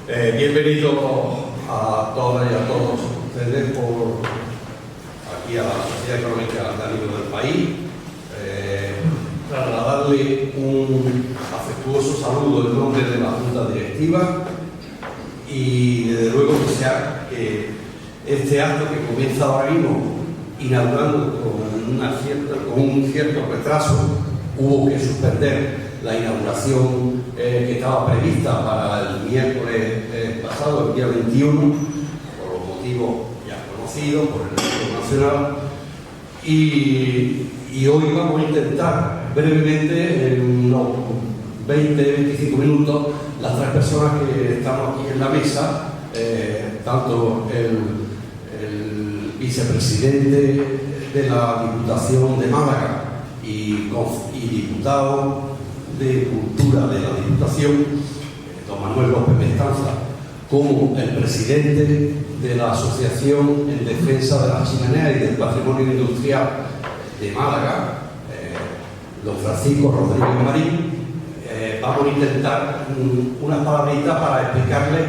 Bienvenido a todas y a todos ustedes aquí a la Sociedad Económica de Amigos del País. Trasladarle un afectuoso saludo en nombre de la Junta Directiva y desde luego desear que este acto que comienza ahora mismo, inaugurando con un cierto retraso, hubo que suspender la inauguración que estaba prevista para el miércoles pasado, el día 21, por los motivos ya conocidos, por el Estado Nacional, y hoy vamos a intentar brevemente, en unos 20-25 minutos, las tres personas que estamos aquí en la mesa, tanto el vicepresidente de la Diputación de Málaga y diputado de Cultura de la Diputación, don Manuel López Mestanza, como el presidente de la Asociación en Defensa de la Chimenea y del Patrimonio Industrial de Málaga, don Francisco Rodríguez Marín. Vamos a intentar unas palabritas para explicarles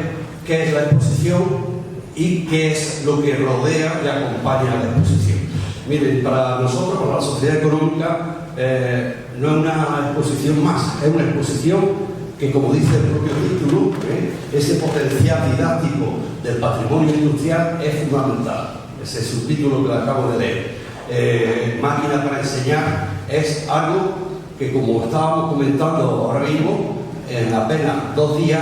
qué es la exposición y qué es lo que rodea y acompaña a la exposición. Miren, para nosotros, para la Sociedad Económica, no es una exposición más, es una exposición que, como dice el propio título, ese potencial didáctico del patrimonio industrial es fundamental. Ese subtítulo que le acabo de leer. Máquina para enseñar es algo que, como estábamos comentando ahora mismo, en apenas 2 días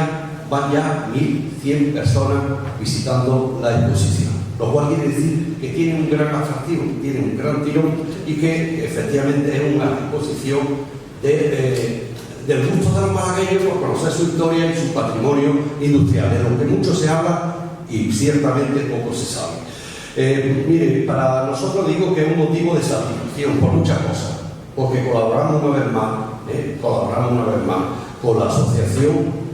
van ya 1.100 personas visitando la exposición, lo cual quiere decir que tiene un gran atractivo, tiene un gran tirón y que efectivamente es una exposición del gusto de los malagueños por conocer su historia y su patrimonio industrial, de lo que mucho se habla y ciertamente poco se sabe. Mire, para nosotros digo que es un motivo de satisfacción por muchas cosas, porque colaboramos una vez más con la asociación,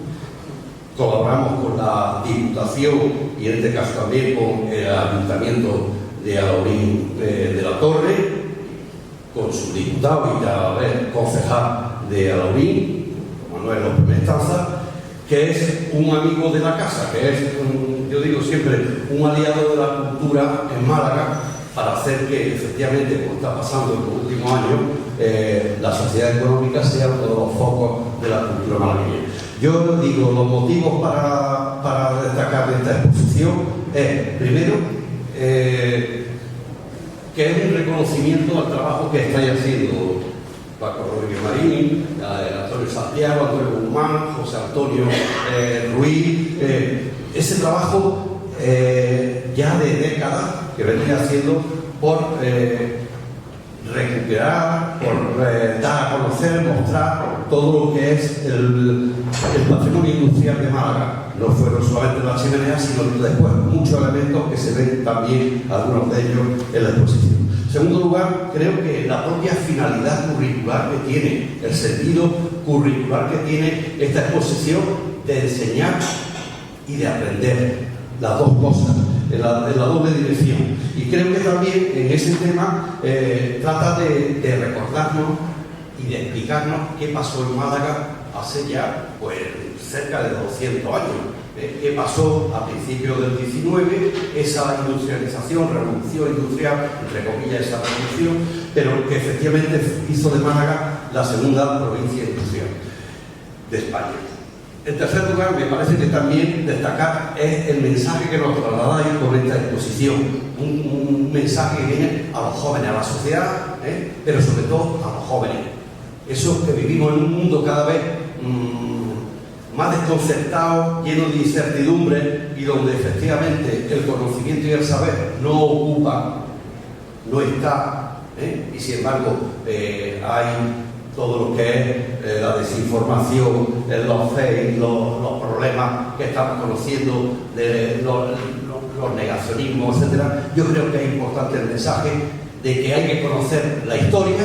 colaboramos con la Diputación y en este caso también con el Ayuntamiento de Alaurín de la Torre, con su diputado y a ver, concejal de Alaurín, Manuel López Mestanza, que es un amigo de la casa, que es, yo digo siempre, un aliado de la cultura en Málaga, para hacer que efectivamente, como está pasando en los últimos años, la sociedad económica sea uno de los focos de la cultura malagueña. Yo digo, los motivos para destacar de esta exposición es, primero, que es un reconocimiento al trabajo que estáis haciendo Paco Rodríguez Marín, Antonio Santiago, Antonio Guzmán, José Antonio Ruiz, ese trabajo ya de décadas que venía haciendo por recuperar, por dar a conocer, mostrar todo lo que es el patrimonio industrial de Málaga. No fueron solamente las chimeneas, sino después muchos elementos que se ven también, algunos de ellos, en la exposición. En segundo lugar, creo que la propia finalidad curricular que tiene, el sentido curricular que tiene esta exposición de enseñar y de aprender, las dos cosas, en la doble dirección. Y creo que también en ese tema trata de recordarnos y de explicarnos qué pasó en Málaga hace ya pues cerca de 200 años. ¿Qué pasó a principios del 19? Esa industrialización, revolución industrial, entre comillas esa revolución, pero que efectivamente hizo de Málaga la segunda provincia industrial de España. En tercer lugar, me parece que también destacar es el mensaje que nos trasladáis con esta exposición. Un mensaje que viene a los jóvenes, a la sociedad, pero sobre todo a los jóvenes. Eso que vivimos en un mundo cada vez más desconcertado, lleno de incertidumbre y donde efectivamente el conocimiento y el saber no ocupa, no está, y sin embargo hay todo lo que es la desinformación, los fakes, los problemas que estamos conociendo, de los negacionismos, etc. Yo creo que es importante el mensaje de que hay que conocer la historia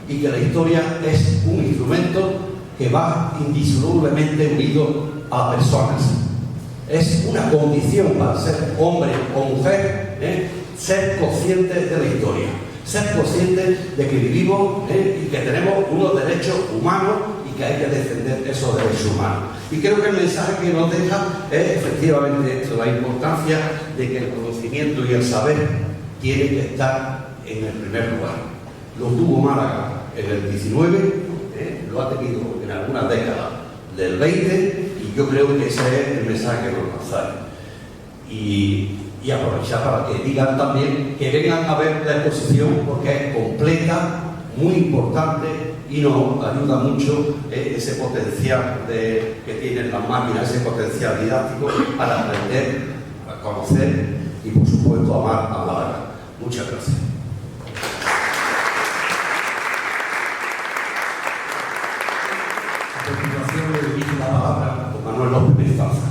y que la historia es un instrumento que va indisolublemente unido a personas. Es una condición para ser hombre o mujer, ser conscientes de la historia, ser conscientes de que vivimos y que tenemos unos derechos humanos y que hay que defender esos derechos humanos. Y creo que el mensaje que nos deja es efectivamente esto, la importancia de que el conocimiento y el saber tiene que estar en el primer lugar. Lo tuvo Málaga en el 19, lo ha tenido en algunas décadas del 20, y yo creo que ese es el mensaje que nos lanzáis. Y aprovechar para que digan también, que vengan a ver la exposición, porque es completa, muy importante, y nos ayuda mucho ese potencial que tienen las máquinas, ese potencial didáctico para aprender, a conocer y por supuesto amar a Málaga. Muchas gracias. A continuación le dirijo la palabra a Manuel López Mendoza.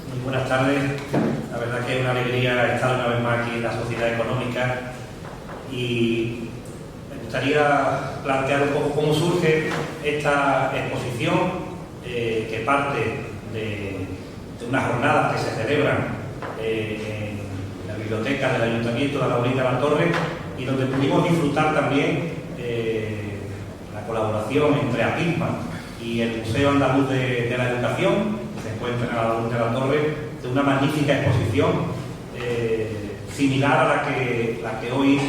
Muy buenas tardes. La verdad que es una alegría estar una vez más aquí en la Sociedad Económica, y me gustaría plantear un poco cómo surge esta exposición que parte de unas jornadas que se celebran en la biblioteca del Ayuntamiento de la Bonita de la Torre, y donde pudimos disfrutar también la colaboración entre APISMA y el Museo Andaluz de la Educación, que se encuentra en la Bonita de la Torre, de una magnífica exposición similar a la que hoy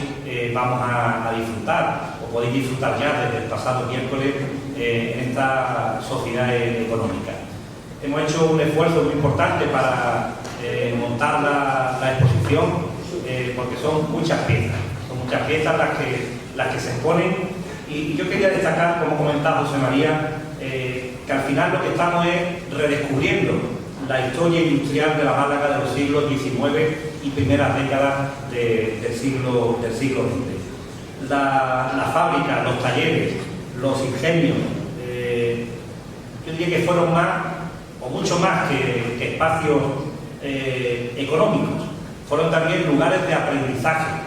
vamos a disfrutar, o podéis disfrutar ya desde el pasado miércoles en esta sociedad económica. Hemos hecho un esfuerzo muy importante para montar la exposición, porque son muchas piezas las que se exponen, y yo quería destacar, como comentaba José María, que al final lo que estamos es redescubriendo la historia industrial de la Málaga de los siglos XIX y primeras décadas del siglo XX. La fábrica, los talleres, los ingenios, yo diría que fueron más, o mucho más que espacios económicos, fueron también lugares de aprendizaje.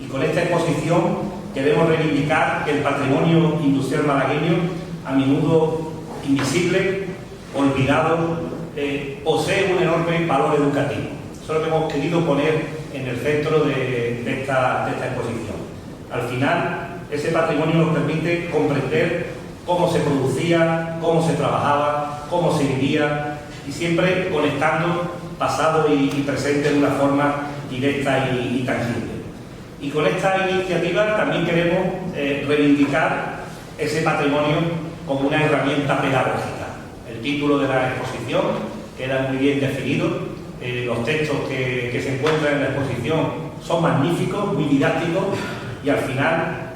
Y con esta exposición queremos reivindicar que el patrimonio industrial malagueño, a menudo invisible, olvidado, posee un enorme valor educativo. Eso es lo que hemos querido poner en el centro de esta exposición. Al final, ese patrimonio nos permite comprender cómo se producía, cómo se trabajaba, cómo se vivía, y siempre conectando pasado y presente de una forma directa y tangible. Y con esta iniciativa también queremos reivindicar ese patrimonio como una herramienta pedagógica. El título de la exposición queda muy bien definido, los textos que se encuentran en la exposición son magníficos, muy didácticos, y al final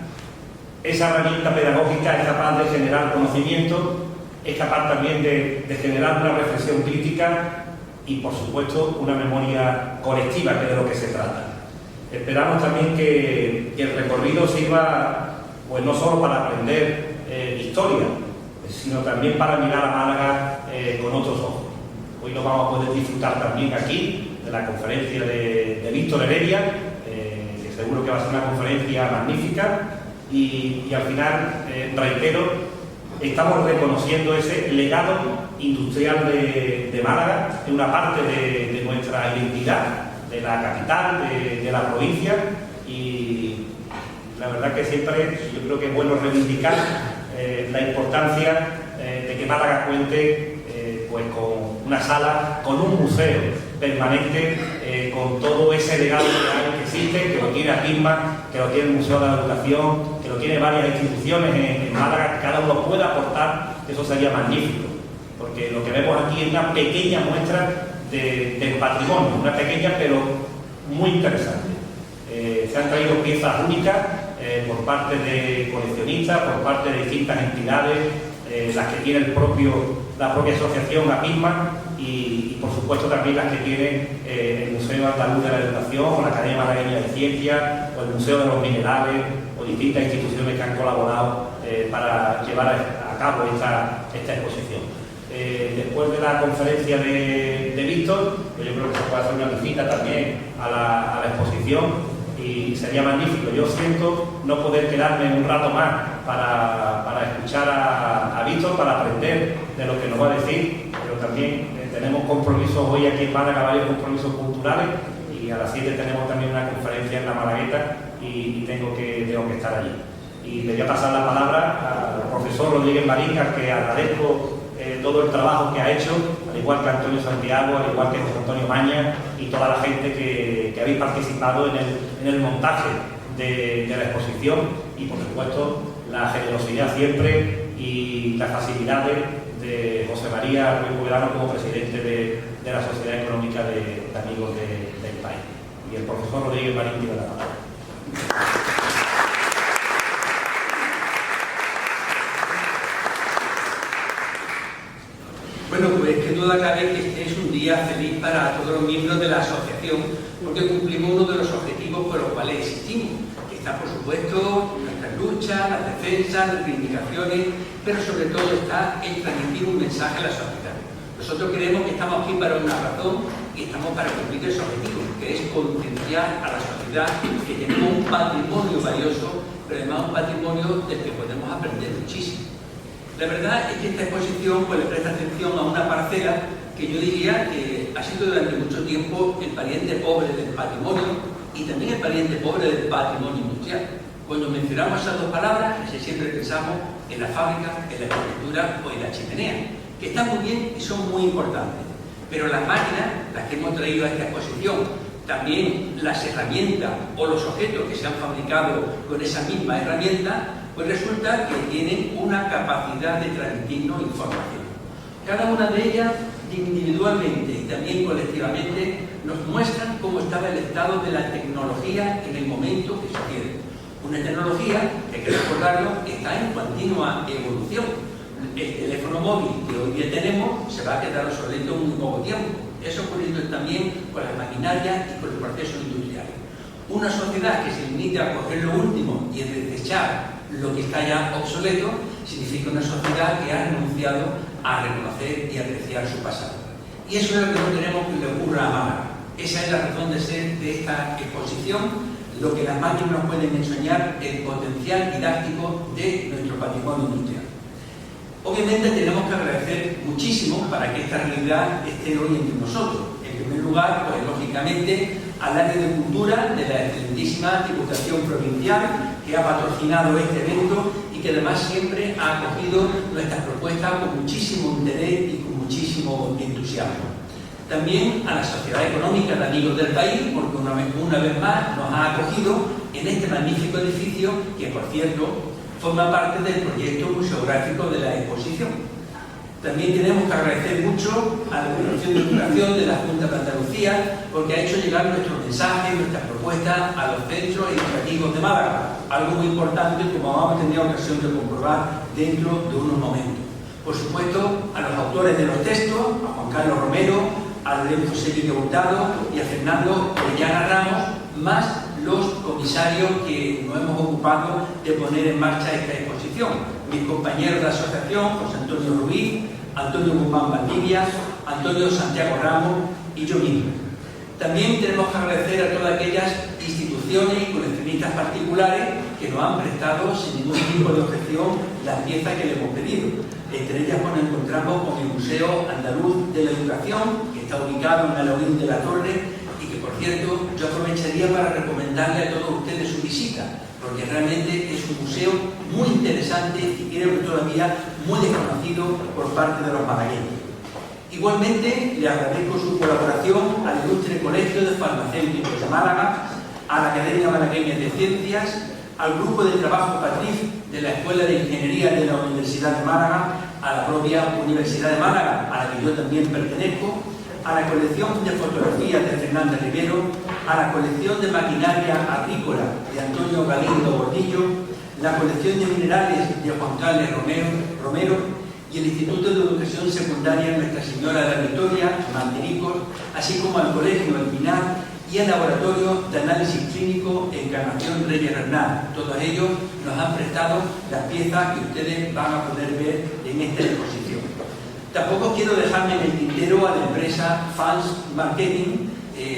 esa herramienta pedagógica es capaz de generar conocimiento, es capaz también de generar una reflexión crítica y, por supuesto, una memoria colectiva, que es de lo que se trata. Esperamos también que el recorrido sirva, pues, no solo para aprender historia, sino también para mirar a Málaga con otros ojos. Hoy nos vamos a poder disfrutar también aquí de la conferencia de Víctor Heredia, que seguro que va a ser una conferencia magnífica, y al final, reitero, estamos reconociendo ese legado industrial de Málaga, de una parte de nuestra identidad, de la capital, de la provincia, y la verdad que siempre yo creo que es bueno reivindicar la importancia de que Málaga cuente pues con una sala, con un museo permanente, con todo ese legado que existe, que lo tiene APISMA, que lo tiene el Museo de la Educación, que lo tiene varias instituciones en Málaga, que cada uno pueda aportar. Eso sería magnífico, porque lo que vemos aquí es una pequeña muestra del patrimonio, una pequeña pero muy interesante. Se han traído piezas únicas por parte de coleccionistas, por parte de distintas entidades, las que tiene la propia asociación APISMA, y por supuesto también las que tiene el Museo Andaluz de la Educación, o la Academia Malagueña de Ciencias, o el Museo de los Minerales, o distintas instituciones que han colaborado para llevar a cabo esta exposición. Después de la conferencia de Víctor, pues yo creo que se puede hacer una visita también a la exposición, y sería magnífico. Yo siento no poder quedarme un rato más para escuchar a Víctor, para aprender de lo que nos va a decir, pero también tenemos compromisos hoy aquí en Málaga, varios compromisos culturales, y a las 7 tenemos también una conferencia en la Malagueta, y tengo que estar allí. Y le voy a pasar la palabra al profesor Rodríguez Marín, al que agradezco todo el trabajo que ha hecho, al igual que Antonio Santiago, al igual que José Antonio Maña y toda la gente que habéis participado en el montaje de la exposición, y por supuesto la generosidad siempre y las facilidades de José María Ruiz Povedano como presidente de la Sociedad Económica de Amigos del País. Y el profesor Rodríguez Marín tiene la palabra. Bueno, pues que duda cabe que este es un día feliz para todos los miembros de la asociación, porque cumplimos uno de los objetivos por los cuales existimos, que está, por supuesto, nuestras luchas, las defensas, las reivindicaciones, pero sobre todo está el transmitir un mensaje a la sociedad. Nosotros creemos que estamos aquí para una razón y estamos para cumplir ese objetivo, que es concienciar a la sociedad que tenemos un patrimonio valioso, pero además un patrimonio del que podemos aprender muchísimo. La verdad es que esta exposición pues, le presta atención a una parcela que yo diría que ha sido durante mucho tiempo el pariente pobre del patrimonio y también el pariente pobre del patrimonio industrial. Cuando mencionamos esas dos palabras, casi siempre pensamos en la fábrica, en la arquitectura o en la chimenea, que están muy bien y son muy importantes. Pero las máquinas, las que hemos traído a esta exposición, también las herramientas o los objetos que se han fabricado con esa misma herramienta, pues resulta que tienen una capacidad de transmitirnos información. Cada una de ellas, individualmente y también colectivamente, nos muestran cómo estaba el estado de la tecnología en el momento que sucede. Una tecnología, que hay que recordarlo, está en continua evolución. El teléfono móvil que hoy día tenemos se va a quedar obsoleto en muy poco tiempo. Eso ocurriendo también con las maquinarias y con los procesos industriales. Una sociedad que se limita a coger lo último y a desechar lo que está ya obsoleto, significa una sociedad que ha renunciado a reconocer y apreciar su pasado. Y eso es lo que no queremos que le ocurra a Málaga. Esa es la razón de ser de esta exposición, lo que las máquinas nos pueden enseñar, el potencial didáctico de nuestro patrimonio industrial. Obviamente tenemos que agradecer muchísimo para que esta realidad esté hoy entre nosotros. En primer lugar, pues lógicamente, al área de cultura de la excelentísima Diputación Provincial, que ha patrocinado este evento y que además siempre ha acogido nuestras propuestas con muchísimo interés y con muchísimo entusiasmo. También a la Sociedad Económica de Amigos del País, porque una vez más nos ha acogido en este magnífico edificio que, por cierto, forma parte del proyecto museográfico de la exposición. También tenemos que agradecer mucho a la Dirección de Educación de la Junta de Andalucía, porque ha hecho llegar nuestros mensajes, nuestras propuestas a los centros educativos de Málaga, algo muy importante, como vamos a tener ocasión de comprobar dentro de unos momentos. Por supuesto, a los autores de los textos, a Juan Carlos Romero, a Lorenzo Sevilla Hurtado y a Fernando Orellana Ramos, más los comisarios que nos hemos ocupado de poner en marcha esta exposición. Mis compañeros de la asociación, José Antonio Ruiz, Antonio Guzmán Valdivia, Antonio Santiago Ramos y yo mismo. También tenemos que agradecer a todas aquellas instituciones y coleccionistas particulares que nos han prestado sin ningún tipo de objeción las piezas que le hemos pedido. Entre ellas nos encontramos con el Museo Andaluz de la Educación, que está ubicado en Alaurín de la Torre, y que, por cierto, yo aprovecharía para recomendarle a todos ustedes su visita, porque realmente es un museo muy interesante y creo que todavía muy desconocido por parte de los malagueños. Igualmente, le agradezco su colaboración al Ilustre Colegio de Farmacéuticos de Málaga, a la Academia Malagueña de Ciencias, al Grupo de Trabajo Patriz de la Escuela de Ingeniería de la Universidad de Málaga, a la propia Universidad de Málaga, a la que yo también pertenezco, a la colección de fotografías de Fernanda Rivero, a la colección de maquinaria agrícola de Antonio Galindo Gordillo, la colección de minerales de Juan Carlos Romero y el Instituto de Educación Secundaria Nuestra Señora de la Victoria, Mantericos, así como al Colegio El Pinar y el Laboratorio de Análisis Clínico Encarnación Reyes Bernal. Todos ellos nos han prestado las piezas que ustedes van a poder ver en esta exposición. Tampoco quiero dejarme en el tintero a la empresa Fans Marketing,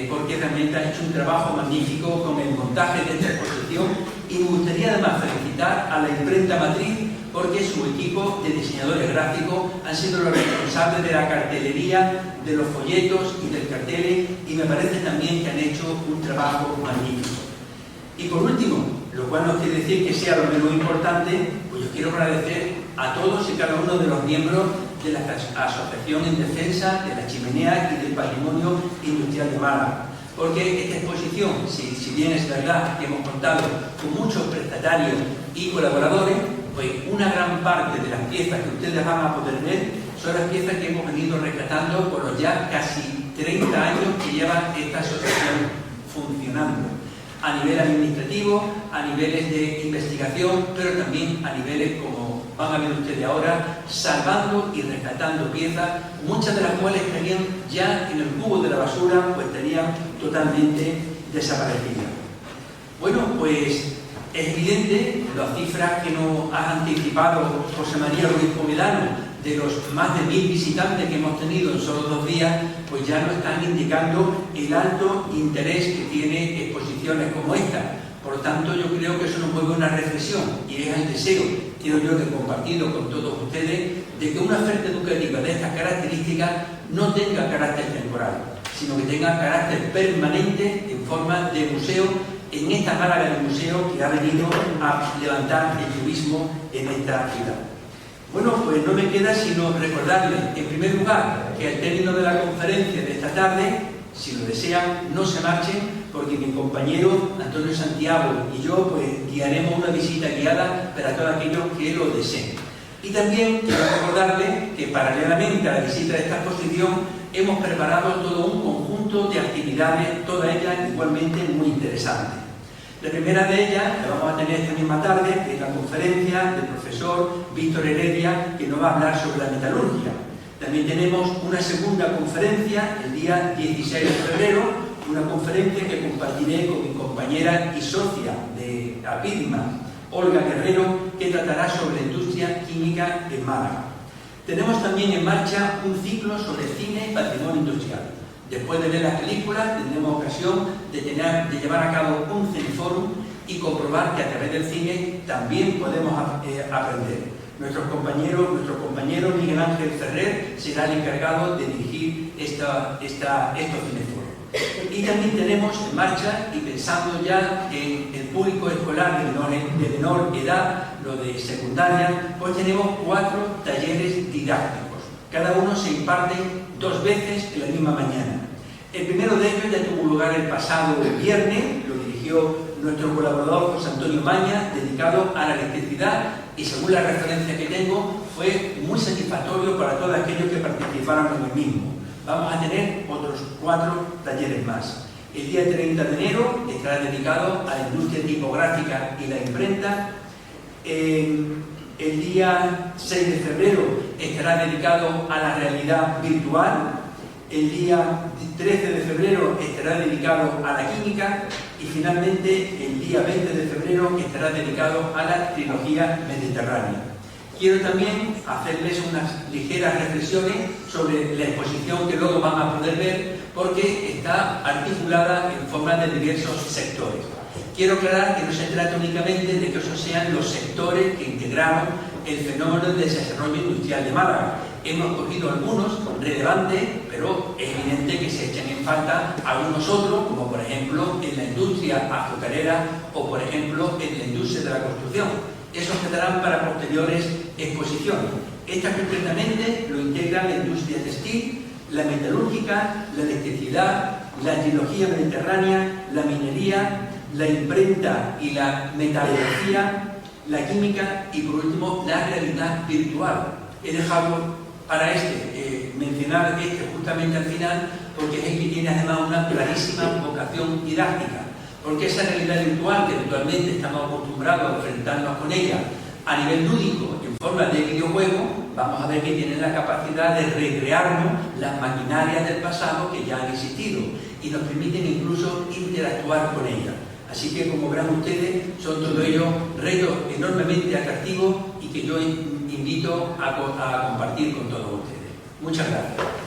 porque realmente ha hecho un trabajo magnífico con el montaje de esta exposición, y me gustaría además felicitar a la imprenta matriz, porque su equipo de diseñadores gráficos han sido los responsables de la cartelería, de los folletos y del cartel, y me parece también que han hecho un trabajo magnífico. Y por último, lo cual no quiere decir que sea lo menos importante, pues yo quiero agradecer a todos y cada uno de los miembros de la Asociación en Defensa de la Chimenea y del Patrimonio Industrial de Málaga. Porque esta exposición, si bien es verdad que hemos contado con muchos prestatarios y colaboradores, pues una gran parte de las piezas que ustedes van a poder ver son las piezas que hemos venido rescatando por los ya casi 30 años que lleva esta asociación funcionando. A nivel administrativo, a niveles de investigación, pero también a niveles, como van a ver ustedes ahora, salvando y rescatando piezas, muchas de las cuales estarían ya en el cubo de la basura, pues estarían totalmente desaparecidas. Bueno, pues es evidente, las cifras que nos ha anticipado José María Ruiz Povedano, de los más de 1000 visitantes que hemos tenido en solo 2 días, pues ya nos están indicando el alto interés que tiene exposiciones como esta. Por lo tanto, yo creo que eso nos mueve una reflexión y es el deseo, quiero yo, que compartido con todos ustedes, de que una oferta educativa de estas características no tenga carácter temporal, sino que tenga carácter permanente en forma de museo, en esta Málaga de museo que ha venido a levantar el turismo en esta ciudad. Bueno, pues no me queda sino recordarles, en primer lugar, que al término de la conferencia de esta tarde, si lo desean, no se marchen, porque mi compañero Antonio Santiago y yo pues guiaremos una visita guiada para todos aquellos que lo deseen. Y también quiero recordarles que paralelamente a la visita de esta exposición hemos preparado todo un conjunto de actividades, todas ellas igualmente muy interesantes. La primera de ellas la vamos a tener esta misma tarde, que es la conferencia del profesor Víctor Heredia, que nos va a hablar sobre la metalurgia. También tenemos una segunda conferencia el día 16 de febrero, una conferencia que compartiré con mi compañera y socia de APIDMA, Olga Guerrero, que tratará sobre la industria química en Málaga. Tenemos también en marcha un ciclo sobre cine y patrimonio industrial. Después de ver las películas, tendremos ocasión de llevar a cabo un cineforum y comprobar que a través del cine también podemos aprender. Nuestro compañero Miguel Ángel Ferrer será el encargado de dirigir estos cineforos. Y también tenemos en marcha, y pensando ya en el público escolar de menor edad, lo de secundaria, pues tenemos 4 talleres didácticos. Cada uno se imparte 2 veces en la misma mañana. El primero de ellos ya tuvo lugar el pasado viernes, lo dirigió nuestro colaborador José Antonio Maña, dedicado a la electricidad, y según la referencia que tengo, fue muy satisfactorio para todos aquellos que participaron en el mismo. Vamos a tener otros 4 talleres más. El día 30 de enero estará dedicado a la industria tipográfica y la imprenta. El día 6 de febrero estará dedicado a la realidad virtual. El día 13 de febrero estará dedicado a la química. Y finalmente el día 20 de febrero estará dedicado a la trilogía mediterránea. Quiero también hacerles unas ligeras reflexiones sobre la exposición que luego van a poder ver, porque está articulada en forma de diversos sectores. Quiero aclarar que no se trata únicamente de que esos sean los sectores que integraron el fenómeno del desarrollo industrial de Málaga. Hemos cogido algunos relevantes, pero es evidente que se echan en falta algunos otros, como por ejemplo en la industria azucarera o por ejemplo en la industria de la construcción. Esos quedarán para posteriores exposiciones. Esta concretamente lo integra la industria textil, la metalúrgica, la electricidad, la trilogía mediterránea, la minería, la imprenta y la metalurgia, la química y por último la realidad virtual. He dejado para mencionar justamente al final, porque es el que tiene además una clarísima vocación didáctica. Porque esa realidad virtual, que actualmente estamos acostumbrados a enfrentarnos con ella a nivel lúdico, en forma de videojuego, vamos a ver que tienen la capacidad de recrearnos las maquinarias del pasado que ya han existido y nos permiten incluso interactuar con ellas. Así que, como verán ustedes, son todos ellos retos enormemente atractivos y que yo invito a compartir con todos ustedes. Muchas gracias.